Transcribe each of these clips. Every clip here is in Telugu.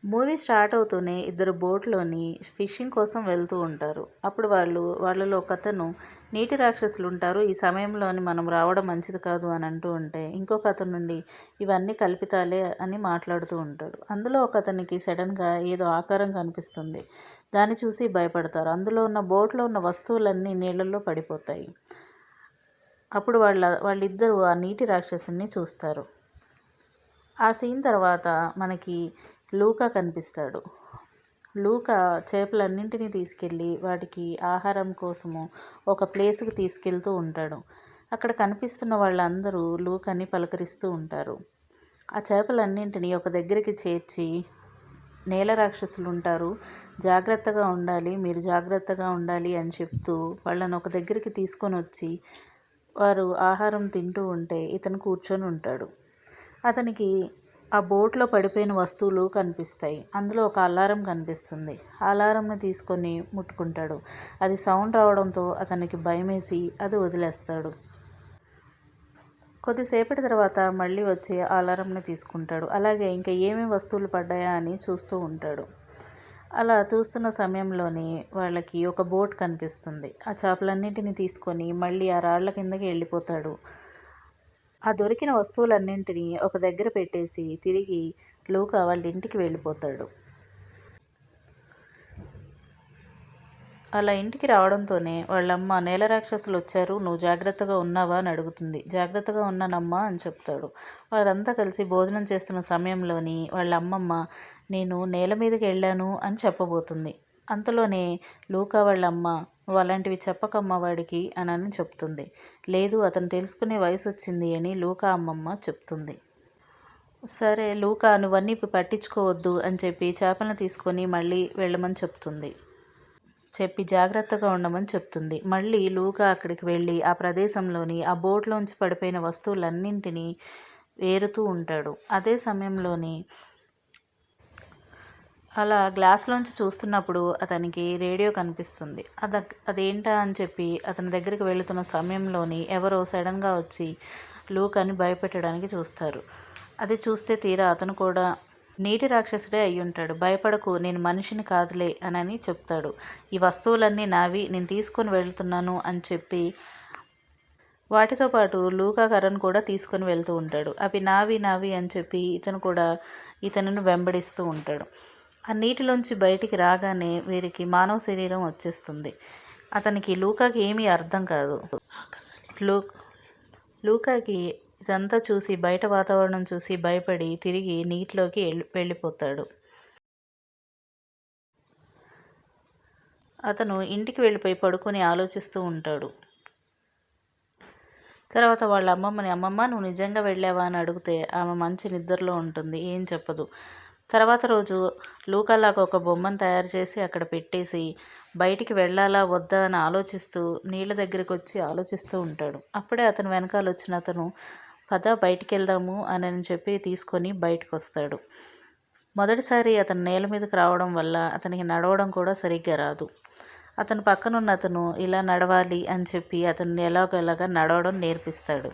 మూవీ స్టార్ట్ అవుతూనే ఇద్దరు బోట్లోని ఫిషింగ్ కోసం వెళ్తూ ఉంటారు. అప్పుడు వాళ్ళలో ఒకతను నీటి రాక్షసులు ఉంటారు, ఈ సమయంలోని మనం రావడం మంచిది కాదు అని అంటూ ఉంటే, ఇంకొక అతను నుండి ఇవన్నీ కల్పితాలే అని మాట్లాడుతూ ఉంటాడు. అందులో ఒక అతనికి సడన్గా ఏదో ఆకారం కనిపిస్తుంది. దాన్ని చూసి భయపడతారు. అందులో ఉన్న బోట్లో ఉన్న వస్తువులన్నీ నీళ్ళల్లో పడిపోతాయి. అప్పుడు వాళ్ళిద్దరూ ఆ నీటి రాక్షసుని చూస్తారు. ఆ సీన్ తర్వాత మనకి లూకా కనిపిస్తాడు. లూకా చేపలన్నింటినీ తీసుకెళ్ళి వాటికి ఆహారం కోసము ఒక ప్లేస్కి తీసుకెళ్తూ ఉంటాడు. అక్కడ కనిపిస్తున్న వాళ్ళందరూ లూకాని పలకరిస్తూ ఉంటారు. ఆ చేపలన్నింటినీ ఒక దగ్గరికి చేర్చి, నేల రాక్షసులు ఉంటారు, జాగ్రత్తగా ఉండాలి, మీరు జాగ్రత్తగా ఉండాలి అని చెప్తూ వాళ్ళని ఒక దగ్గరికి తీసుకొని వచ్చి వారు ఆహారం తింటూ ఉంటే ఇతను కూర్చొని ఉంటాడు. అతనికి ఆ బోట్లో పడిపోయిన వస్తువులు కనిపిస్తాయి. అందులో ఒక అలారం కనిపిస్తుంది. ఆ అలారంని తీసుకొని ముట్టుకుంటాడు. అది సౌండ్ రావడంతో అతనికి భయమేసి అది వదిలేస్తాడు. కొద్దిసేపటి తర్వాత మళ్ళీ వచ్చి ఆ అలారంని తీసుకుంటాడు. అలాగే ఇంకా ఏమేమి వస్తువులు పడ్డాయా అని చూస్తూ ఉంటాడు. అలా చూస్తున్న సమయంలోనే వాళ్ళకి ఒక బోట్ కనిపిస్తుంది. ఆ చేపలన్నింటినీ తీసుకొని మళ్ళీ ఆ రాళ్ల కిందకి వెళ్ళిపోతాడు. ఆ దొరికిన వస్తువులన్నింటినీ ఒక దగ్గర పెట్టేసి తిరిగి లూకా వాళ్ళ ఇంటికి వెళ్ళిపోతాడు. అలా ఇంటికి రావడంతోనే వాళ్ళమ్మ, నేల రాక్షసులు వచ్చారు, నువ్వు జాగ్రత్తగా ఉన్నావా అని అడుగుతుంది. జాగ్రత్తగా ఉన్నానమ్మా అని చెప్తాడు. వాళ్ళంతా కలిసి భోజనం చేస్తున్న సమయంలోని వాళ్ళ అమ్మమ్మ, నేను నేల మీదకి వెళ్ళాను అని చెప్పబోతుంది. అంతలోనే లూకా వాళ్ళమ్మ, నువ్వు అలాంటివి చెప్పకమ్మ వాడికి అని చెప్తుంది. లేదు, అతను తెలుసుకునే వయసు వచ్చింది అని లూకా అమ్మమ్మ చెప్తుంది. సరే లూకా, నువ్వన్నీ ఇప్పుడు పట్టించుకోవద్దు అని చెప్పి చేపలను తీసుకొని మళ్ళీ వెళ్ళమని చెప్పి జాగ్రత్తగా ఉండమని చెప్తుంది. మళ్ళీ లూకా అక్కడికి వెళ్ళి ఆ ప్రదేశంలోని ఆ బోట్లోంచి పడిపోయిన వస్తువులన్నింటినీ ఏరుతూ ఉంటాడు. అదే సమయంలోని అలా గ్లాస్లోంచి చూస్తున్నప్పుడు అతనికి రేడియో కనిపిస్తుంది. అదేంటా అని చెప్పి అతని దగ్గరికి వెళుతున్న సమయంలోని ఎవరో సడన్గా వచ్చి లూకాని భయపెట్టడానికి చూస్తారు. అది చూస్తే తీరా అతను కూడా నీటి రాక్షసుడే అయి ఉంటాడు. భయపడకు, నేను మనిషిని కాదులే అని చెప్తాడు. ఈ వస్తువులన్నీ నావి, నేను తీసుకొని వెళ్తున్నాను అని చెప్పి వాటితో పాటు లూకా కర్రను కూడా తీసుకొని వెళ్తూ ఉంటాడు. అవి నావి నావి అని చెప్పి ఇతను కూడా ఇతనిని వెంబడిస్తూ ఉంటాడు. ఆ నీటిలోంచి బయటికి రాగానే వీరికి మానవ శరీరం వచ్చేస్తుంది. అతనికి లూకాకి ఏమీ అర్థం కాదు. లూకాకి ఇదంతా చూసి, బయట వాతావరణం చూసి భయపడి తిరిగి నీటిలోకి వెళ్ళిపోతాడు. అతను ఇంటికి వెళ్ళిపోయి పడుకొని ఆలోచిస్తూ ఉంటాడు. తర్వాత వాళ్ళ అమ్మమ్మని, అమ్మమ్మ నువ్వు నిజంగా వెళ్ళావా అని అడిగితే ఆమె మంచి నిద్రలో ఉంటుంది, ఏం చెప్పదు. తర్వాత రోజు లూకాలాగా ఒక బొమ్మను తయారు చేసి అక్కడ పెట్టేసి బయటికి వెళ్ళాలా వద్దా అని ఆలోచిస్తూ నీళ్ళ దగ్గరికి వచ్చి ఆలోచిస్తూ ఉంటాడు. అప్పుడే అతను వెనకాల వచ్చిన అతను, పద బయటికి వెళ్దాము అని చెప్పి తీసుకొని బయటకు వస్తాడు. మొదటిసారి అతను నేల మీదకి రావడం వల్ల అతనికి నడవడం కూడా సరిగ్గా రాదు. అతను పక్కనున్న అతను ఇలా నడవాలి అని చెప్పి అతన్ని ఎలాగోలాగా నడవడం నేర్పిస్తాడు.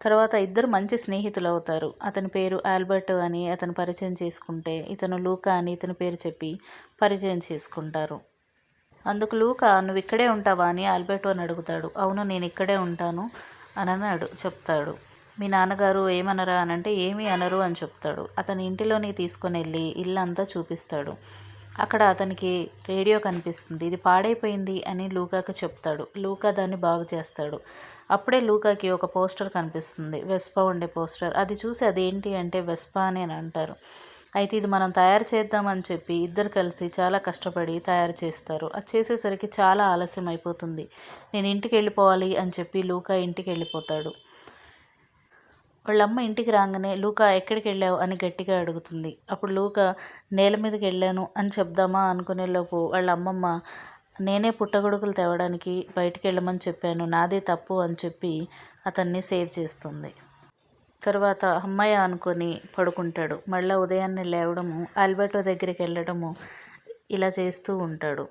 తర్వాత ఇద్దరు మంచి స్నేహితులు అవుతారు. అతని పేరు ఆల్బర్టో అని అతను పరిచయం చేసుకుంటే, ఇతను లూకా అని ఇతని పేరు చెప్పి పరిచయం చేసుకుంటారు. అందుకు లూకా, నువ్వు ఇక్కడే ఉంటావా అని ఆల్బర్టో అని అడుగుతాడు. అవును, నేను ఇక్కడే ఉంటాను అని చెప్తాడు. మీ నాన్నగారు ఏమనరా అని అంటే ఏమీ అనరు అని చెప్తాడు. అతని ఇంటిలోని తీసుకొని వెళ్ళి ఇల్లంతా చూపిస్తాడు. అక్కడ అతనికి రేడియో కనిపిస్తుంది. ఇది పాడైపోయింది అని లూకాకి చెప్తాడు. లూకా దాన్ని బాగు చేస్తాడు. అప్పుడే లూకాకి ఒక పోస్టర్ కనిపిస్తుంది, వెస్పా ఉండే పోస్టర్. అది చూసి అదేంటి అంటే వెస్పా అని అంటారు. అయితే ఇది మనం తయారు చేద్దామని చెప్పి ఇద్దరు కలిసి చాలా కష్టపడి తయారు చేస్తారు. అది చేసేసరికి చాలా ఆలస్యం అయిపోతుంది. నేను ఇంటికి వెళ్ళిపోవాలి అని చెప్పి లూకా ఇంటికి వెళ్ళిపోతాడు. వాళ్ళమ్మ ఇంటికి రాగానే లూకా ఎక్కడికి వెళ్ళావు అని గట్టిగా అడుగుతుంది. అప్పుడు లూకా నేల మీదకి వెళ్ళాను అని చెప్దామా అనుకునేలోపు వాళ్ళ అమ్మమ్మ, నేనే పుట్టగొడుగులు తేవడానికి బయటికి వెళ్ళమని చెప్పాను, నాదే తప్పు అని చెప్పి అతన్ని సేవ్ చేస్తుంది. తర్వాత అమ్మాయి అనుకొని పడుకుంటాడు. మళ్ళీ ఉదయాన్నే లేవడము, ఆల్బర్టో దగ్గరికి వెళ్ళడము ఇలా చేస్తూ ఉంటాడు.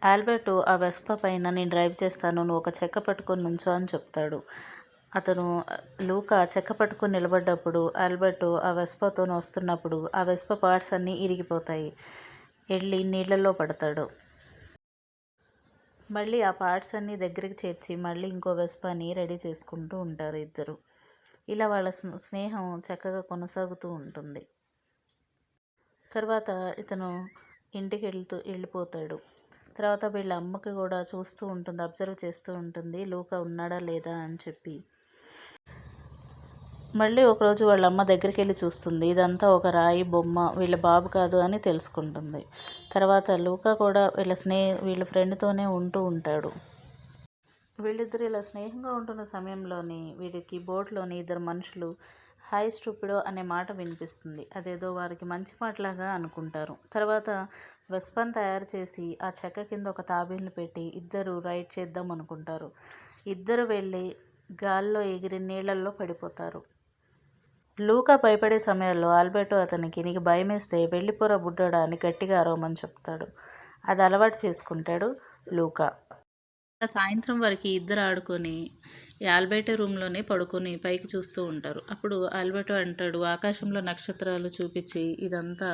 ఆల్బర్టో ఆ వెస్పా పైన నేను డ్రైవ్ చేస్తాను, నువ్వు ఒక చెక్క పట్టుకొని నుంచో అని చెప్తాడు. అతను లూకా చెక్క పట్టుకొని నిలబడ్డప్పుడు ఆల్బర్టో ఆ వెస్పాతో వస్తున్నప్పుడు ఆ వెస్ప పార్ట్స్ అన్నీ ఇరిగిపోతాయి. వెళ్ళి నీళ్ళల్లో పడతాడు. మళ్ళీ ఆ పార్ట్స్ అన్నీ దగ్గరికి చేర్చి మళ్ళీ ఇంకో వెస్పాని రెడీ చేసుకుంటూ ఉంటారు ఇద్దరు. ఇలా వాళ్ళ స్నేహం చక్కగా కొనసాగుతూ ఉంటుంది. తర్వాత ఇతను ఇంటికి వెళ్ళిపోతాడు. తర్వాత వీళ్ళ అమ్మకి కూడా చూస్తూ ఉంటుంది, అబ్జర్వ్ చేస్తూ ఉంటుంది లూకా ఉన్నాడా లేదా అని చెప్పి. మళ్ళీ ఒకరోజు వాళ్ళ అమ్మ దగ్గరికి వెళ్ళి చూస్తుంది. ఇదంతా ఒక రాయి బొమ్మ, వీళ్ళ బాబు కాదు అని తెలుసుకుంటుంది. తర్వాత లూకా కూడా వీళ్ళ ఫ్రెండ్తోనే ఉంటూ ఉంటాడు. వీళ్ళిద్దరు ఇలా స్నేహంగా ఉంటున్న సమయంలోని వీరికి బోట్లోని ఇద్దరు మనుషులు హాయ్ స్టూపిడో అనే మాట వినిపిస్తుంది. అదేదో వారికి మంచి మాటలాగా అనుకుంటారు. తర్వాత వెస్పన్ తయారు చేసి ఆ చెక్క కింద ఒక తాబేలుని పెట్టి ఇద్దరు రైడ్ చేద్దాం అనుకుంటారు. ఇద్దరు వెళ్ళి గాల్లో ఎగిరి నీళ్ళల్లో పడిపోతారు. లూకా భయపడే సమయంలో ఆల్బర్టో అతనికి నీకు భయమేస్తే వెళ్ళిపోరా బుడ్డోడా అని గట్టిగా అరవమని చెప్తాడు. అది అలవాటు చేసుకుంటాడు లూకా. సాయంత్రం వరకు ఇద్దరు ఆడుకొని ఆల్బర్టో రూమ్లోనే పడుకొని పైకి చూస్తూ ఉంటారు. అప్పుడు ఆల్బర్టో అంటాడు, ఆకాశంలో నక్షత్రాలు చూపించి ఇదంతా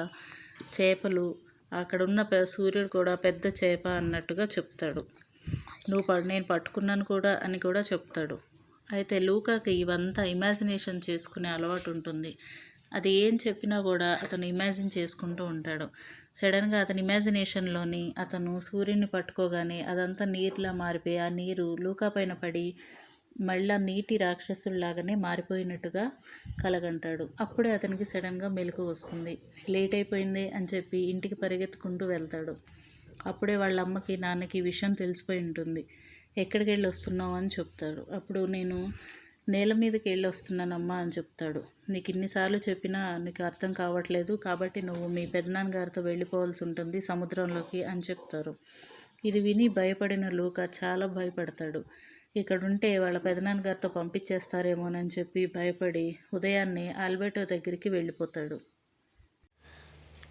చేపలు, అక్కడున్న సూర్యుడు కూడా పెద్ద చేప అన్నట్టుగా చెప్తాడు. నేను పట్టుకున్నాను కూడా అని కూడా చెప్తాడు. అయితే లూకాకి ఇవంతా ఇమాజినేషన్ చేసుకునే అలవాటు ఉంటుంది. అది ఏం చెప్పినా కూడా అతను ఇమాజిన్ చేసుకుంటూ ఉంటాడు. సడన్గా అతని ఇమాజినేషన్లోని అతను సూర్యుని పట్టుకోగానే అదంతా నీరులా మారిపోయి ఆ నీరు లూకా పైన పడి మళ్ళా నీటి రాక్షసుల్లాగానే మారిపోయినట్టుగా కలగంటాడు. అప్పుడే అతనికి సడన్గా మెలకు వస్తుంది. లేట్ అయిపోయింది అని చెప్పి ఇంటికి పరిగెత్తుకుంటూ వెళ్తాడు. అప్పుడే వాళ్ళ అమ్మకి నాన్నకి ఈ విషయం తెలిసిపోయి ఉంటుంది. ఎక్కడికి వెళ్ళి వస్తున్నావు అని చెప్తాడు. అప్పుడు నేను నేల మీదకి వెళ్ళి వస్తున్నానమ్మా అని చెప్తాడు. నీకు ఇన్నిసార్లు చెప్పినా నీకు అర్థం కావట్లేదు, కాబట్టి నువ్వు మీ పెదనాన్నగారితో వెళ్ళిపోవాల్సి ఉంటుంది సముద్రంలోకి అని చెప్తారు. ఇది విని భయపడిన లూకా చాలా భయపడతాడు. ఇక్కడుంటే వాళ్ళ పెదనాన్నగారితో పంపించేస్తారేమోనని చెప్పి భయపడి ఉదయాన్నే ఆల్బర్టో దగ్గరికి వెళ్ళిపోతాడు.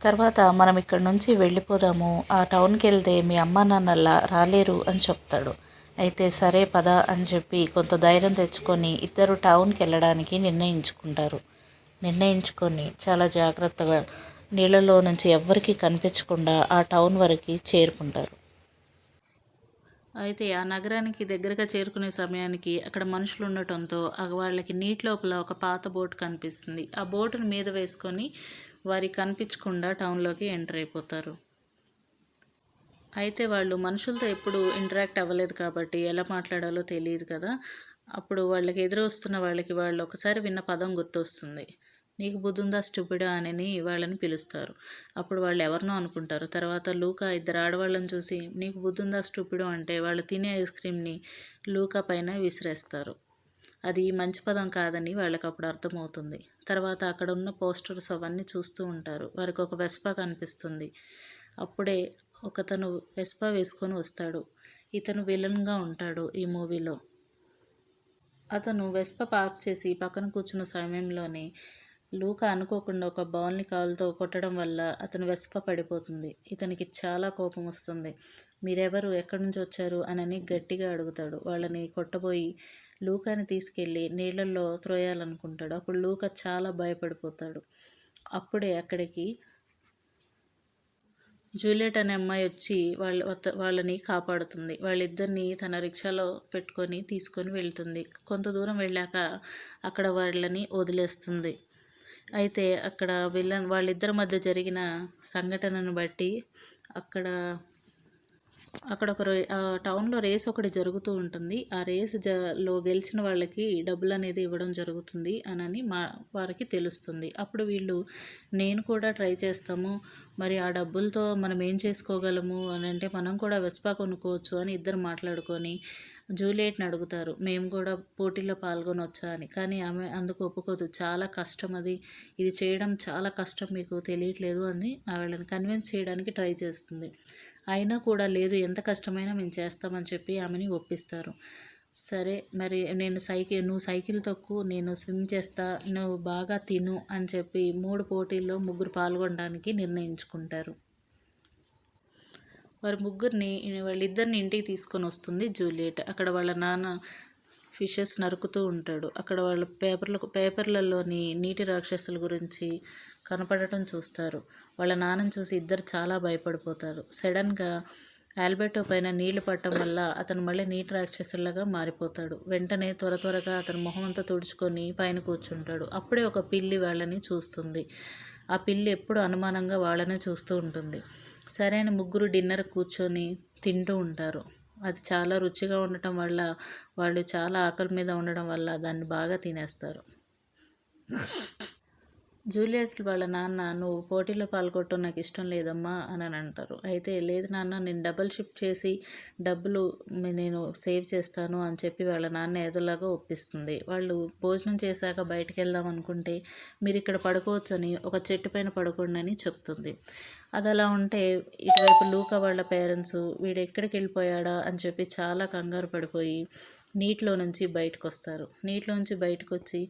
తర్వాత మనం ఇక్కడ నుంచి వెళ్ళిపోదాము, ఆ టౌన్కి వెళ్తే మీ అమ్మ నాన్నల్లా రాలేరు అని చెప్తాడు. అయితే సరే పద అని చెప్పి కొంత ధైర్యం తెచ్చుకొని ఇద్దరు టౌన్కి వెళ్ళడానికి నిర్ణయించుకొని చాలా జాగ్రత్తగా నీళ్ళలో నుంచి ఎవ్వరికీ కనిపించకుండా ఆ టౌన్ వరకు చేరుకుంటారు. అయితే ఆ నగరానికి దగ్గరగా చేరుకునే సమయానికి అక్కడ మనుషులు ఉండటంతో వాళ్ళకి నీటి లోపల ఒక పాత బోట్ కనిపిస్తుంది. ఆ బోటుని మీద వేసుకొని వారికి కనిపించకుండా టౌన్లోకి ఎంటర్ అయిపోతారు. అయితే వాళ్ళు మనుషులతో ఎప్పుడు ఇంటరాక్ట్ అవ్వలేదు కాబట్టి ఎలా మాట్లాడాలో తెలియదు కదా. అప్పుడు వాళ్ళకి ఎదురొస్తున్న వాళ్ళు ఒకసారి విన్న పదం గుర్తొస్తుంది. నీకు బుద్ధి ఉందా స్టూపిడా అని వాళ్ళని పిలుస్తారు. అప్పుడు వాళ్ళు ఎవరినో అనుకుంటారు. తర్వాత లూకా ఇద్దరు ఆడవాళ్ళని చూసి నీకు బుద్ధి ఉందా స్టూపిడో అంటే వాళ్ళు తినే ఐస్ క్రీమ్ని లూకా పైన విసిరేస్తారు. అది మంచి పదం కాదని వాళ్ళకి అప్పుడు అర్థమవుతుంది. తర్వాత అక్కడ ఉన్న పోస్టర్స్ అవన్నీ చూస్తూ ఉంటారు. వారికి ఒక వెస్పా కనిపిస్తుంది. అప్పుడే ఒకతను వెస్పా వేసుకొని వస్తాడు. ఇతను విలన్గా ఉంటాడు ఈ మూవీలో. అతను వెస్పా పార్క్ చేసి పక్కన కూర్చున్న సమయంలోనే లూకా అనుకోకుండా ఒక బాల్ని కాలుతో కొట్టడం వల్ల అతను వెస్పా పడిపోతుంది. ఇతనికి చాలా కోపం వస్తుంది. మీరెవరు, ఎక్కడి నుంచి వచ్చారు అని గట్టిగా అడుగుతాడు. వాళ్ళని కొట్టబోయి లూకాని తీసుకెళ్ళి నీళ్ళల్లో త్రోయాలనుకుంటాడు. అప్పుడు లూకా చాలా భయపడిపోతాడు. అప్పుడే అక్కడికి జూలియట్ అనే అమ్మాయి వచ్చి వాళ్ళని కాపాడుతుంది. వాళ్ళిద్దరిని తన రిక్షాలో పెట్టుకొని తీసుకొని వెళ్తుంది. కొంత దూరం వెళ్ళాక అక్కడ వాళ్ళని వదిలేస్తుంది. అయితే అక్కడ వాళ్ళిద్దరి మధ్య జరిగిన సంఘటనను బట్టి అక్కడ ఒక టౌన్లో రేస్ ఒకటి జరుగుతూ ఉంటుంది. ఆ లో గెలిచిన వాళ్ళకి డబ్బులు అనేది ఇవ్వడం జరుగుతుంది అని వారికి తెలుస్తుంది. అప్పుడు వీళ్ళు నేను కూడా ట్రై చేస్తాము, మరి ఆ డబ్బులతో మనం ఏం చేసుకోగలము అని అంటే మనం కూడా వెస్పా కొనుక్కోవచ్చు అని ఇద్దరు మాట్లాడుకొని జూలియట్ని అడుగుతారు, మేము కూడా పోటీలో పాల్గొనవచ్చా అని. కానీ ఆమె అందుకు ఒప్పుకోదు. చాలా కష్టం ఇది చేయడం చాలా కష్టం, మీకు తెలియట్లేదు అని వాళ్ళని కన్విన్స్ చేయడానికి ట్రై చేస్తుంది. అయినా కూడా లేదు, ఎంత కష్టమైనా మేము చేస్తామని చెప్పి ఆమెని ఒప్పిస్తారు. సరే మరి నువ్వు సైకిల్ తొక్కు, నేను స్విమ్ చేస్తా, నువ్వు బాగా తిను అని చెప్పి 3 పోటీల్లో 3 పాల్గొనడానికి నిర్ణయించుకుంటారు. వాళ్ళిద్దరిని ఇంటికి తీసుకొని వస్తుంది జూలియట్. అక్కడ వాళ్ళ నాన్న ఫిషెస్ నరుకుతూ ఉంటాడు. అక్కడ వాళ్ళ పేపర్లలోని నీటి రాక్షసుల గురించి కనపడటం చూస్తారు. వాళ్ళ నాన్నని చూసి ఇద్దరు చాలా భయపడిపోతారు. సడన్గా ఆల్బర్టో పైన నీళ్లు పట్టడం వల్ల అతను మళ్ళీ నీటి రాక్షసులాగా మారిపోతాడు. వెంటనే త్వరగా అతను మొహం అంతా తుడుచుకొని పైన కూర్చుంటాడు. అప్పుడే ఒక పిల్లి వాళ్ళని చూస్తుంది. ఆ పిల్లి ఎప్పుడు అనుమానంగా వాళ్ళనే చూస్తూ ఉంటుంది. సరే అని ముగ్గురు డిన్నర్ కూర్చొని తింటూ ఉంటారు. అది చాలా రుచిగా ఉండటం వల్ల వాళ్ళు చాలా ఆకలి మీద ఉండడం వల్ల దాన్ని బాగా తినేస్తారు. జూలియట్ వాళ్ళ నాన్న, "నువ్వు పోటీలో పాల్గొనటం నాకు ఇష్టం లేదమ్మా" అని అంటారు. అయితే, "లేదు నాన్న, నేను డబల్ షిఫ్ట్ చేసి డబ్బులు నేను సేవ్ చేస్తాను" అని చెప్పి వాళ్ళ నాన్న ఏదోలాగా ఒప్పిస్తుంది. వాళ్ళు భోజనం చేశాక బయటికి వెళ్దాం అనుకుంటే, "మీరు ఇక్కడ పడుకోవచ్చని ఒక చెట్టు పైన పడుకోండి" అని చెప్తుంది. అది అలా ఉంటే ఇటువైపు లూకా వాళ్ళ పేరెంట్స్, "వీడు ఎక్కడికి వెళ్ళిపోయాడా" అని చెప్పి చాలా కంగారు పడిపోయి నీటిలో నుంచి బయటకు వస్తారు. నీటిలో నుంచి బయటకు వచ్చి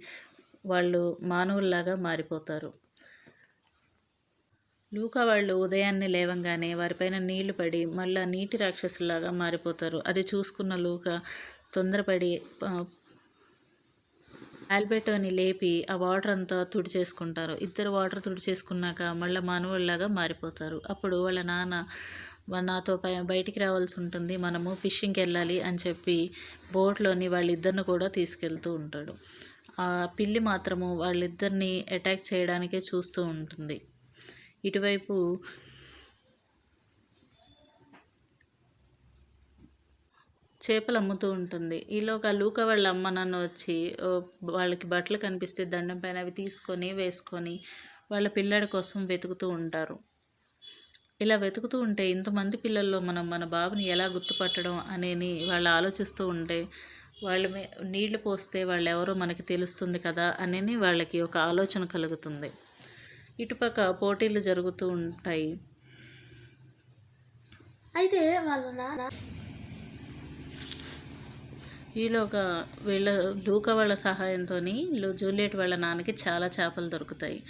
వాళ్ళు మానవుల్లాగా మారిపోతారు. లూకా వాళ్ళు ఉదయాన్నే లేవంగానే వారిపైన నీళ్లు పడి మళ్ళీ నీటి రాక్షసులాగా మారిపోతారు. అది చూసుకున్న లూకా తొందరపడి ఆల్బర్టోని లేపి ఆ వాటర్ అంతా తుడిచేసుకుంటారు. ఇద్దరు వాటర్ తుడిచేసుకున్నాక మళ్ళీ మానవుల్లాగా మారిపోతారు. అప్పుడు వాళ్ళ నాన్న, "నాతో బయటికి రావాల్సి ఉంటుంది, మనము ఫిషింగ్కి వెళ్ళాలి" అని చెప్పి బోట్లోని వాళ్ళిద్దరిని కూడా తీసుకెళ్తూ ఉంటాడు. ఆ పిల్లి మాత్రము వాళ్ళిద్దరిని అటాక్ చేయడానికే చూస్తూ ఉంటుంది. ఇటువైపు చేపలు అమ్ముతూ ఉంటుంది. ఈలోగా లూకా వాళ్ళ అమ్మ నాన్న వచ్చి వాళ్ళకి బట్టలు కనిపిస్తే దండం పైన అవి తీసుకొని వేసుకొని వాళ్ళ పిల్లాడి కోసం వెతుకుతూ ఉంటారు. ఇలా వెతుకుతూ ఉంటే ఇంతమంది పిల్లల్లో మనం మన బాబుని ఎలా గుర్తుపట్టడం అనేది వాళ్ళు ఆలోచిస్తూ ఉంటే, వాళ్ళ నీళ్లు పోస్తే వాళ్ళు ఎవరో మనకి తెలుస్తుంది కదా అని వాళ్ళకి ఒక ఆలోచన కలుగుతుంది. ఇటుపక్క పోటీలు జరుగుతూ ఉంటాయి. అయితే వాళ్ళ నాన్న ఈలోగా లూకా వాళ్ళ సహాయంతో జూలియట్ వాళ్ళ నాన్నకి చాలా చేపలు దొరుకుతాయి.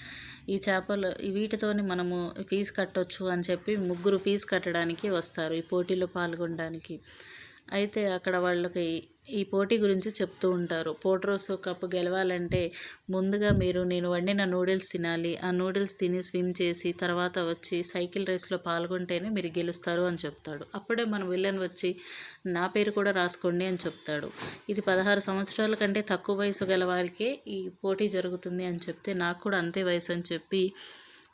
ఈ చేపలు వీటితోని మనము ఫీజు కట్టొచ్చు అని చెప్పి ముగ్గురు ఫీజు కట్టడానికి వస్తారు ఈ పోటీలో పాల్గొనడానికి. అయితే అక్కడ వాళ్ళకి ఈ పోటీ గురించి చెప్తూ ఉంటారు. పోట్రోస్ కప్ గెలవాలంటే ముందుగా నేను వండిన నూడిల్స్ తినాలి. ఆ నూడిల్స్ తిని స్విమ్ చేసి తర్వాత వచ్చి సైకిల్ రేస్లో పాల్గొంటేనే మీరు గెలుస్తారు అని చెప్తాడు. అప్పుడే మన విలన్ వచ్చి, "నా పేరు కూడా రాసుకోండి" అని చెప్తాడు. ఇది 16 సంవత్సరాల కంటే తక్కువ వయసు గల వారికే ఈ పోటీ జరుగుతుంది అని చెప్తే, నాకు కూడా అంతే వయసు అని చెప్పి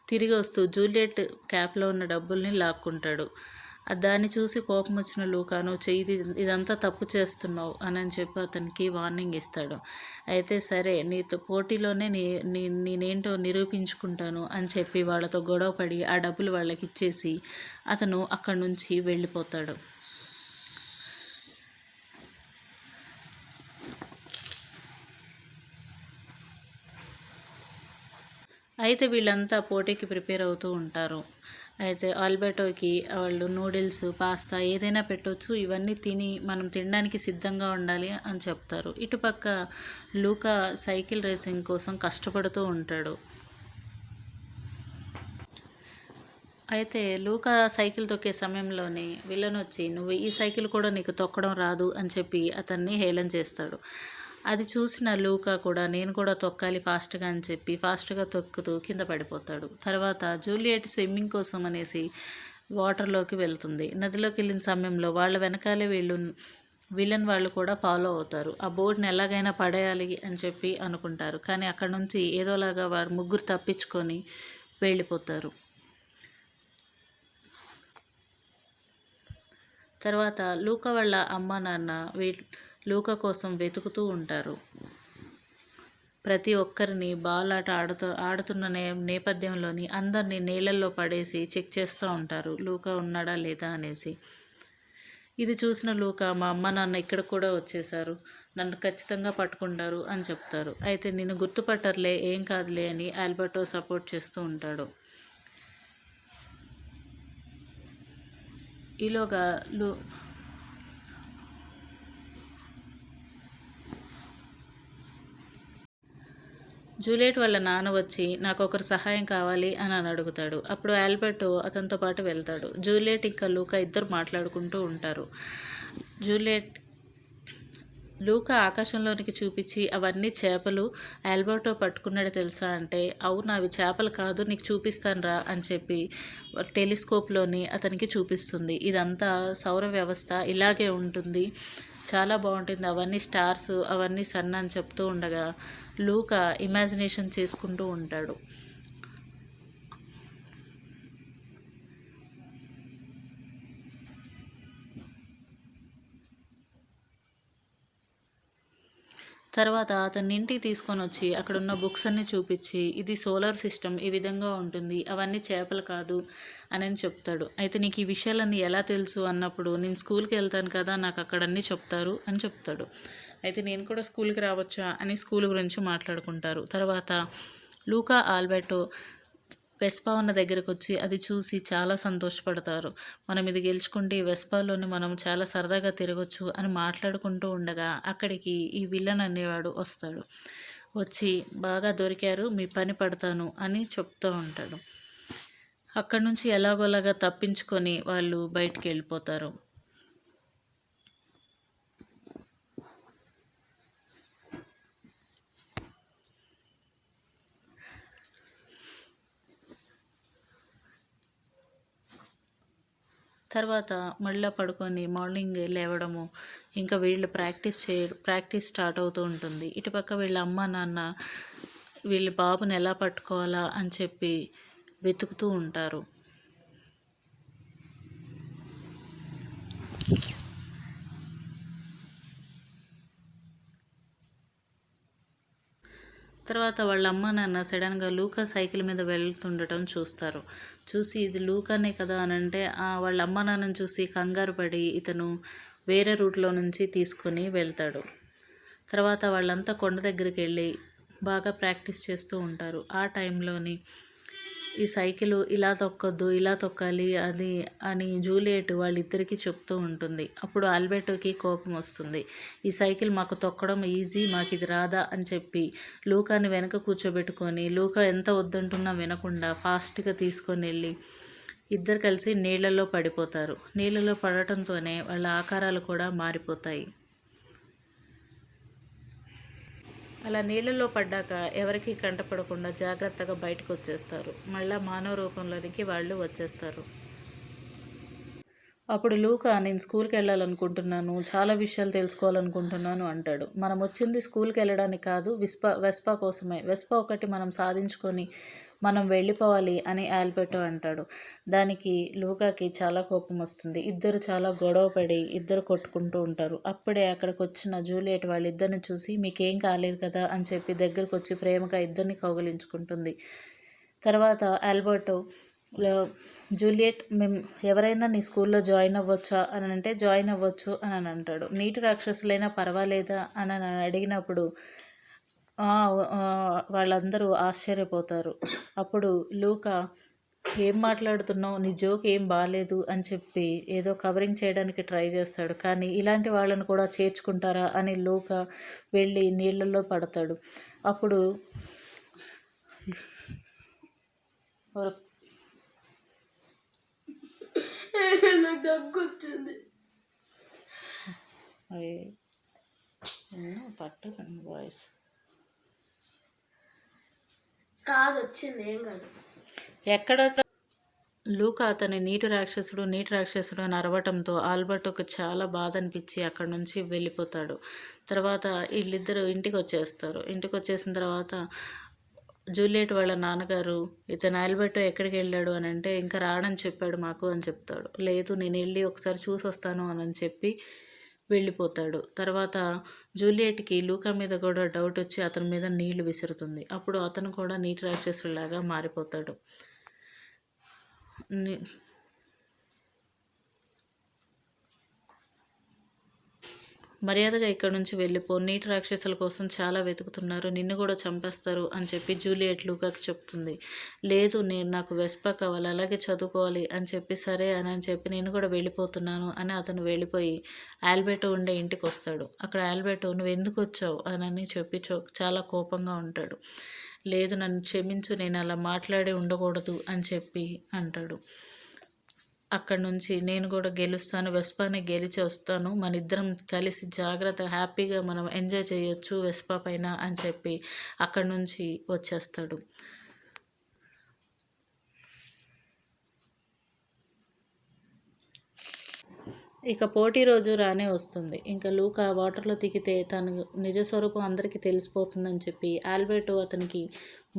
తిరిగి వస్తూ జూలియట్ క్యాప్లో ఉన్న డబ్బుల్ని లాక్కుంటాడు. దాన్ని చూసి కోపం వచ్చిన లూకాను, ఇదంతా తప్పు చేస్తున్నావు అని చెప్పి అతనికి వార్నింగ్ ఇస్తాడు. అయితే, "సరే, నీతో పోటీలోనే నేనేంటో నిరూపించుకుంటాను" అని చెప్పి వాళ్ళతో గొడవపడి ఆ డబ్బులు వాళ్ళకి ఇచ్చేసి అతను అక్కడి నుంచి వెళ్ళిపోతాడు. అయితే వీళ్ళంతా పోటీకి ప్రిపేర్ అవుతూ ఉంటారు. అయితే ఆల్బర్టోకి వాళ్ళు నూడిల్స్, పాస్తా ఏదైనా పెట్టొచ్చు, ఇవన్నీ తిని మనం తినడానికి సిద్ధంగా ఉండాలి అని చెప్తారు. ఇటుపక్క లూకా సైకిల్ రేసింగ్ కోసం కష్టపడుతూ ఉంటాడు. అయితే లూకా సైకిల్ తొక్కే సమయంలోనే విలన్ వచ్చి, "నువ్వు ఈ సైకిల్ కూడా నీకు తొక్కడం రాదు" అని చెప్పి అతన్ని హేళన చేస్తాడు. అది చూసిన లూకా కూడా, "నేను కూడా తొక్కాలి ఫాస్ట్గా" అని చెప్పి ఫాస్ట్గా తొక్కుతూ కింద పడిపోతాడు. తర్వాత జూలియట్ స్విమ్మింగ్ కోసం అనేసి వాటర్లోకి వెళ్తుంది. నదిలోకి వెళ్ళిన సమయంలో వాళ్ళ వెనకాలే విలన్ వాళ్ళు కూడా ఫాలో అవుతారు. ఆ బోట్ని ఎలాగైనా పడేయాలి అని చెప్పి అనుకుంటారు. కానీ అక్కడ నుంచి ఏదోలాగా వారు ముగ్గురు తప్పించుకొని వెళ్ళిపోతారు. తర్వాత లూకా వాళ్ళ అమ్మ నాన్న లూకా కోసం వెతుకుతూ ఉంటారు. ప్రతి ఒక్కరిని బాల్ ఆట ఆడుతున్న నేపథ్యంలోని అందరినీ నీళ్ళల్లో పడేసి చెక్ చేస్తూ ఉంటారు లూకా ఉన్నాడా లేదా అనేసి. ఇది చూసిన లూకా, "మా అమ్మ నాన్న ఇక్కడ కూడా వచ్చేసారు, నన్ను ఖచ్చితంగా పట్టుకుంటారు" అని చెప్తారు. అయితే, "నిన్ను గుర్తుపట్టర్లే, ఏం కాదులే" అని ఆల్బర్టో సపోర్ట్ చేస్తూ ఉంటాడు. ఈలోగా జూలియట్ వాళ్ళ నాన్న వచ్చి, "నాకు ఒకరు సహాయం కావాలి" అని అడుగుతాడు. అప్పుడు ఆల్బర్టో అతనితో పాటు వెళ్తాడు. జూలియట్ ఇంకా లూకా ఇద్దరు మాట్లాడుకుంటూ ఉంటారు. జూలియట్ లూకా ఆకాశంలోనికి చూపించి అవన్నీ చేపలు ఆల్బర్టో పట్టుకున్నాడు తెలుసా అంటే, అవును అవి చేపలు కాదు నీకు చూపిస్తాను రా అని చెప్పి టెలిస్కోప్లోని అతనికి చూపిస్తుంది. ఇదంతా సౌర వ్యవస్థ ఇలాగే ఉంటుంది, చాలా బాగుంటుంది, అవన్నీ స్టార్స్ అవన్నీ సన్ అని చెప్తూ ఉండగా లూకా ఇమాజినేషన్ చేసుకుంటూ ఉంటాడు. తర్వాత అతన్ని ఇంటికి తీసుకొని వచ్చి అక్కడున్న బుక్స్ అన్నీ చూపించి ఇది సోలార్ సిస్టమ్ ఈ విధంగా ఉంటుంది, అవన్నీ చేపలు కాదు అని చెప్తాడు. అయితే నీకు ఈ విషయాలన్నీ ఎలా తెలుసు అన్నప్పుడు, నేను స్కూల్కి వెళ్తాను కదా నాకు అక్కడ అన్నీ చెప్తారు అని చెప్తాడు. అయితే నేను కూడా స్కూల్కి రావచ్చా అని స్కూల్ గురించి మాట్లాడుకుంటారు. తర్వాత లూకా ఆల్బర్టో వెస్పా ఉన్న దగ్గరకు వచ్చి అది చూసి చాలా సంతోషపడతారు. మనం ఇది గెలుచుకుంటే ఈ వెస్పాలోని మనం చాలా సరదాగా తిరగొచ్చు అని మాట్లాడుకుంటూ ఉండగా అక్కడికి ఈ విలన్ అనేవాడు వస్తాడు. వచ్చి బాగా దొరికారు మీ పని పడతాను అని చెప్తూ ఉంటాడు. అక్కడి నుంచి ఎలాగోలాగా తప్పించుకొని వాళ్ళు బయటికి వెళ్ళిపోతారు. తర్వాత మళ్ళీ పడుకొని మార్నింగ్ లేవడము, ఇంకా వీళ్ళు ప్రాక్టీస్ స్టార్ట్ అవుతూ ఉంటుంది. ఇటుపక్క వీళ్ళ అమ్మ నాన్న వీళ్ళ బాబుని ఎలా పట్టుకోవాలా అని చెప్పి వెతుకుతూ ఉంటారు. తర్వాత వాళ్ళ అమ్మ నాన్న సడన్గా లూకా సైకిల్ మీద వెళ్తుండటం చూస్తారు. చూసి ఇది లూకానే కదా అని అంటే వాళ్ళ అమ్మ నాన్నని చూసి కంగారు పడి ఇతను వేరే రూట్లో నుంచి తీసుకొని వెళ్తాడు. తర్వాత వాళ్ళంతా కొండ దగ్గరికి వెళ్ళి బాగా ప్రాక్టీస్ చేస్తూ ఉంటారు. ఆ టైంలోని ఈ సైకిల్ ఇలా తొక్కొద్దు ఇలా తొక్కాలి అది అని జూలియట్ వాళ్ళిద్దరికీ చెప్తూ ఉంటుంది. అప్పుడు ఆల్బర్టోకి కోపం వస్తుంది. ఈ సైకిల్ మాకు తొక్కడం ఈజీ, మాకు ఇది రాదా అని చెప్పి లూకాని వెనక కూర్చోబెట్టుకొని లూకా ఎంత వద్దంటున్నా వినకుండా ఫాస్ట్గా తీసుకొని వెళ్ళి ఇద్దరు కలిసి నీళ్ళల్లో పడిపోతారు. నీళ్ళలో పడటంతోనే వాళ్ళ ఆకారాలు కూడా మారిపోతాయి. అలా నీళ్ళల్లో పడ్డాక ఎవరికి కంటపడకుండా జాగ్రత్తగా బయటకు వచ్చేస్తారు. మళ్ళీ మానవ రూపంలోనికి వాళ్ళు వచ్చేస్తారు. అప్పుడు లూకా నేను స్కూల్కి వెళ్ళాలనుకుంటున్నాను, చాలా విషయాలు తెలుసుకోవాలనుకుంటున్నాను అంటాడు. మనం వచ్చింది స్కూల్కి వెళ్ళడానికి కాదు, వెస్పా కోసమే. వెస్పా ఒకటి మనం సాధించుకొని మనం వెళ్ళిపోవాలి అని ఆల్బర్టో అంటాడు. దానికి లూకాకి చాలా కోపం వస్తుంది. ఇద్దరు చాలా గొడవపడి ఇద్దరు కొట్టుకుంటూ ఉంటారు. అప్పుడే అక్కడికి వచ్చిన జూలియట్ వాళ్ళిద్దరిని చూసి మీకేం కాలేదు కదా అని చెప్పి దగ్గరకు వచ్చి ప్రేమగా ఇద్దరిని కౌగిలించుకుంటుంది. తర్వాత ఆల్బర్టో జూలియట్ మేము ఎవరైనా నీ స్కూల్లో జాయిన్ అవ్వచ్చా అని అంటే జాయిన్ అవ్వచ్చు అని అంటాడు. నీటి రాక్షసులైనా పర్వాలేదా అని అడిగినప్పుడు వాళ్ళందరూ ఆశ్చర్యపోతారు. అప్పుడు లూకా ఏం మాట్లాడుతున్నావు, నీ జోక్ ఏం బాగాలేదు అని చెప్పి ఏదో కవరింగ్ చేయడానికి ట్రై చేస్తాడు. కానీ ఇలాంటి వాళ్ళను కూడా చేర్చుకుంటారా అని లూకా వెళ్ళి నీళ్ళల్లో పడతాడు. అప్పుడు నాకు దగ్గు వచ్చింది. పట్టు వాయిస్ కాదు వచ్చింది, ఏం కాదు. ఎక్కడ లూకా అతని నీటి రాక్షసుడు అని అరవటంతో ఆల్బర్టోకి చాలా బాధ అనిపించి అక్కడి నుంచి వెళ్ళిపోతాడు. తర్వాత వీళ్ళిద్దరూ ఇంటికి వచ్చేస్తారు. ఇంటికి వచ్చేసిన తర్వాత జూలియట్ వాళ్ళ నాన్నగారు ఇతను ఆల్బర్టో ఎక్కడికి వెళ్ళాడు అని అంటే ఇంకా రాడని చెప్పాడు మాకు అని చెప్తాడు. లేదు నేను వెళ్ళి ఒకసారి చూసి వస్తాను అని చెప్పి వెళ్ళిపోతాడు. తర్వాత జూలియట్కి లూకా మీద కూడా డౌట్ వచ్చి అతని మీద నీళ్లు విసురుతుంది. అప్పుడు అతను కూడా నీటి రాక్షసులాగా మారిపోతాడు. మర్యాదగా ఇక్కడ నుంచి వెళ్ళిపో, నీటి రాక్షసుల కోసం చాలా వెతుకుతున్నారు, నిన్ను కూడా చంపేస్తారు అని చెప్పి జూలియట్ లూకాకి చెప్తుంది. లేదు నాకు వెస్పా కావాలి, అలాగే చదువుకోవాలి అని చెప్పి సరే అని చెప్పి నేను కూడా వెళ్ళిపోతున్నాను అని అతను వెళ్ళిపోయి ఆల్బర్టో ఉండే ఇంటికి వస్తాడు. అక్కడ ఆల్బర్టో నువ్వు ఎందుకు వచ్చావు అని చెప్పి చాలా కోపంగా ఉంటాడు. లేదు నన్ను క్షమించు, నేను అలా మాట్లాడి ఉండకూడదు అని చెప్పి అంటాడు. అక్కడి నుంచి నేను కూడా గెలుస్తాను, వెస్పాని గెలిచి వస్తాను, మన ఇద్దరం కలిసి జాగ్రత్తగా హ్యాపీగా మనం ఎంజాయ్ చేయొచ్చు వెస్పా పైన అని చెప్పి అక్కడి నుంచి వచ్చేస్తాడు. ఇక పోటీ రోజు రానే వస్తుంది. ఇంకా లూకా వాటర్లో దిగితే తన నిజ స్వరూపం అందరికీ తెలిసిపోతుందని చెప్పి ఆల్బర్టో అతనికి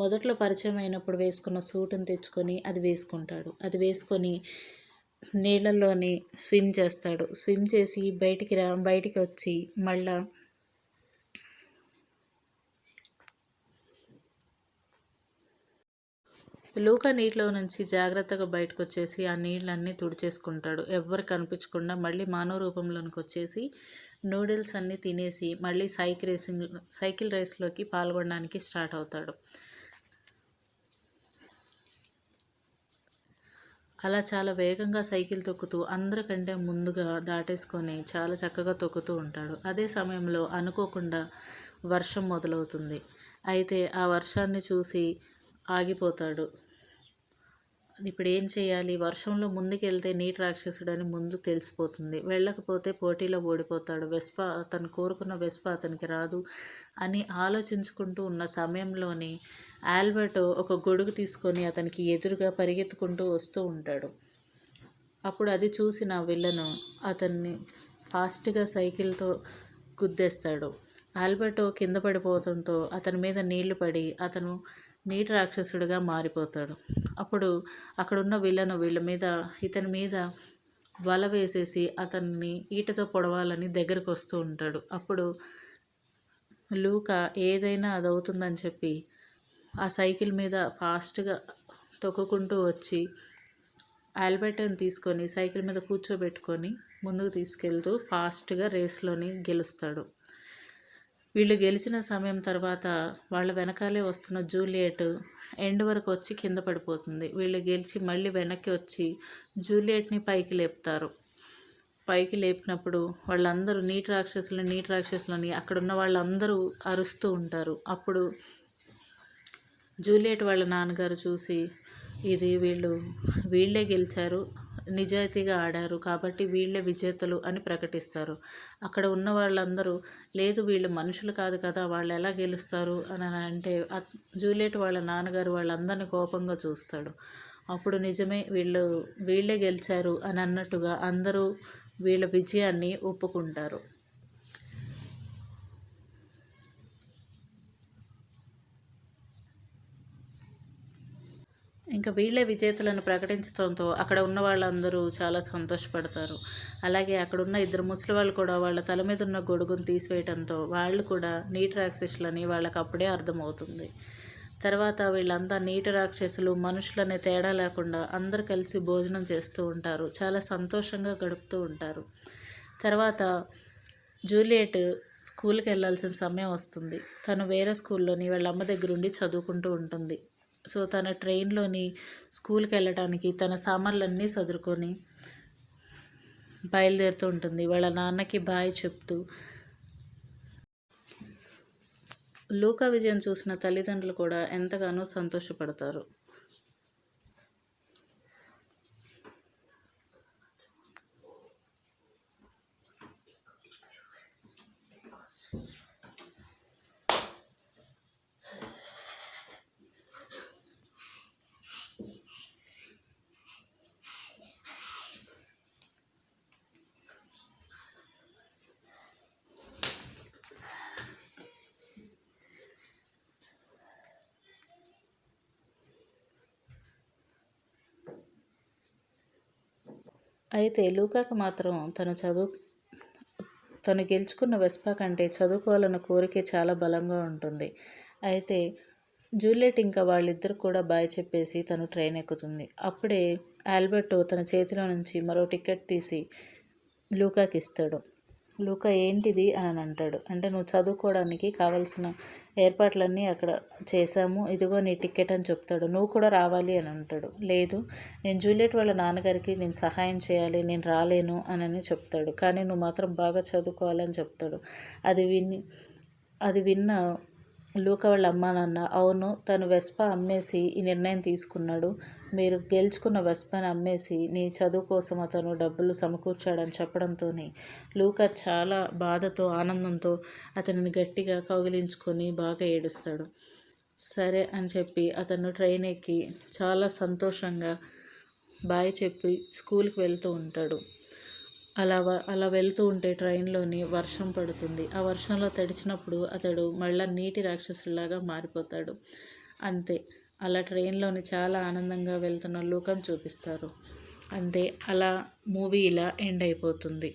మొదట్లో పరిచయం అయినప్పుడు వేసుకున్న సూట్ని తెచ్చుకొని అది వేసుకుంటాడు. అది వేసుకొని నీళ్ళల్లోని స్విమ్ చేస్తాడు. స్విమ్ చేసి బయటికి వచ్చి మళ్ళా లూకా నీటిలో నుంచి జాగ్రత్తగా బయటకు వచ్చేసి ఆ నీళ్ళన్నీ తుడిచేసుకుంటాడు. ఎవ్వరు కనిపించకుండా మళ్ళీ మానవ రూపంలోనికి వచ్చేసి నూడిల్స్ అన్నీ తినేసి మళ్ళీ సైకిల్ రేస్లోకి పాల్గొనడానికి స్టార్ట్ అవుతాడు. అలా చాలా వేగంగా సైకిల్ తొక్కుతూ అందరికంటే ముందుగా దాటేసుకొని చాలా చక్కగా తొక్కుతూ ఉంటాడు. అదే సమయంలో అనుకోకుండా వర్షం మొదలవుతుంది. అయితే ఆ వర్షాన్ని చూసి ఆగిపోతాడు. ఇప్పుడు ఏం చేయాలి, వర్షంలో ముందుకెళ్తే నీటి రాక్షసుడని ముందు తెలిసిపోతుంది, వెళ్ళకపోతే పోటీలో ఓడిపోతాడు, అతను కోరుకున్న వెస్ప అతనికి రాదు అని ఆలోచించుకుంటూ ఉన్న సమయంలోని ఆల్బర్టో ఒక గొడుగు తీసుకొని అతనికి ఎదురుగా పరిగెత్తుకుంటూ వస్తూ ఉంటాడు. అప్పుడు అది చూసిన విలను అతన్ని ఫాస్ట్గా సైకిల్తో గుద్దేస్తాడు. ఆల్బర్టో కింద పడిపోవడంతో అతని మీద నీళ్లు పడి అతను నీటి రాక్షసుడిగా మారిపోతాడు. అప్పుడు అక్కడున్న విలను ఇతని మీద వల వేసేసి అతన్ని ఈటతో పొడవాలని దగ్గరకు వస్తూ ఉంటాడు. అప్పుడు లూకా ఏదైనా అది అవుతుందని చెప్పి ఆ సైకిల్ మీద ఫాస్ట్గా తొక్కుకుంటూ వచ్చి ఆల్బర్టోని తీసుకొని సైకిల్ మీద కూర్చోబెట్టుకొని ముందుకు తీసుకెళ్తూ ఫాస్ట్గా రేస్లోని గెలుస్తాడు. వీళ్ళు గెలిచిన సమయం తర్వాత వాళ్ళ వెనకాలే వస్తున్న జూలియట్ ఎండ్ వరకు వచ్చి కింద పడిపోతుంది. వీళ్ళు గెలిచి మళ్ళీ వెనక్కి వచ్చి జూలియట్ని పైకి లేపుతారు. పైకి లేపినప్పుడు వాళ్ళందరూ నీటి రాక్షసులని అక్కడున్న వాళ్ళందరూ అరుస్తూ ఉంటారు. అప్పుడు జూలియట్ వాళ్ళ నాన్నగారు చూసి ఇది వీళ్ళే గెలిచారు, నిజాయితీగా ఆడారు కాబట్టి వీళ్ళే విజేతలు అని ప్రకటిస్తారు. అక్కడ ఉన్న వాళ్ళందరూ లేదు వీళ్ళు మనుషులు కాదు కదా, వాళ్ళు ఎలా గెలుస్తారు అని అంటే జూలియట్ వాళ్ళ నాన్నగారు వాళ్ళందరినీ కోపంగా చూస్తాడు. అప్పుడు నిజమే వీళ్ళే గెలిచారు అని అన్నట్టుగా అందరూ వీళ్ళ విజయాన్ని ఒప్పుకుంటారు. ఇంకా వీళ్ళే విజేతలను ప్రకటించడంతో అక్కడ ఉన్న వాళ్ళందరూ చాలా సంతోషపడతారు. అలాగే అక్కడున్న ఇద్దరు ముసలి వాళ్ళు కూడా వాళ్ళ తల మీద ఉన్న గొడుగును తీసివేయడంతో వాళ్ళు కూడా నీటి రాక్షసులని వాళ్ళకి అప్పుడే అర్థమవుతుంది. తర్వాత వీళ్ళంతా నీటి రాక్షసులు మనుషులనే తేడా లేకుండా అందరు కలిసి భోజనం చేస్తూ ఉంటారు. చాలా సంతోషంగా గడుపుతూ ఉంటారు. తర్వాత జూలియట్ స్కూల్కి వెళ్ళాల్సిన సమయం వస్తుంది. తను వేరే స్కూల్లోని వాళ్ళ అమ్మ దగ్గర ఉండి చదువుకుంటూ ఉంటుంది. సో తన ట్రైన్లోని స్కూల్కి వెళ్ళడానికి తన సామాన్లన్నీ సదురుకొని బయలుదేరుతూ ఉంటుంది. వాళ్ళ నాన్నకి బాయ్ చెప్తూ లూకా విజయం చూసిన తల్లిదండ్రులు కూడా ఎంతగానో సంతోషపడతారు. అయితే లూకాకు మాత్రం తను గెలుచుకున్న వెస్పా కంటే చదువుకోవాలన్న కోరిక చాలా బలంగా ఉంటుంది. అయితే జూలియట్ ఇంకా వాళ్ళిద్దరు కూడా బాయ్ చెప్పేసి తను ట్రైన్ ఎక్కుతుంది. అప్పుడే ఆల్బర్టో తన చేతిలో నుంచి మరో టికెట్ తీసి లూకాకి ఇస్తాడు. లూకా ఏంటిది అని అంటాడు. అంటే నువ్వు చదువుకోవడానికి కావాల్సిన ఏర్పాట్లన్నీ అక్కడ చేశాము, ఇదిగో నీ టికెట్ అని చెప్తాడు. నువ్వు కూడా రావాలి అని అంటాడు. లేదు నేను జూలియట్ వాళ్ళ నాన్నగారికి నేను సహాయం చేయాలి, నేను రాలేను అని చెప్తాడు. కానీ నువ్వు మాత్రం బాగా చదువుకోవాలని చెప్తాడు. అది విన్న లూకా వాళ్ళ అమ్మా నాన్న అవును తను వెస్పా అమ్మేసి ఈ నిర్ణయం తీసుకున్నాడు, మీరు గెలుచుకున్న వెస్పాని అమ్మేసి నీ చదువు కోసం అతను డబ్బులు సమకూర్చాడని చెప్పడంతోనే లూకా చాలా బాధతో ఆనందంతో అతనిని గట్టిగా కౌగిలించుకొని బాగా ఏడుస్తాడు. సరే అని చెప్పి అతను ట్రైన్ ఎక్కి చాలా సంతోషంగా బాయ్ చెప్పి స్కూల్కి వెళ్తూ ఉంటాడు. అలా వెళ్తూ ఉంటే ట్రైన్లోని వర్షం పడుతుంది. ఆ వర్షంలో తడిచినప్పుడు అతడు మళ్ళా నీటి రాక్షసులాగా మారిపోతాడు. అంతే, అలా ట్రైన్లోని చాలా ఆనందంగా వెళ్తున్న లూకాను చూపిస్తారు. అంతే, అలా మూవీ ఇలా ఎండ్ అయిపోతుంది.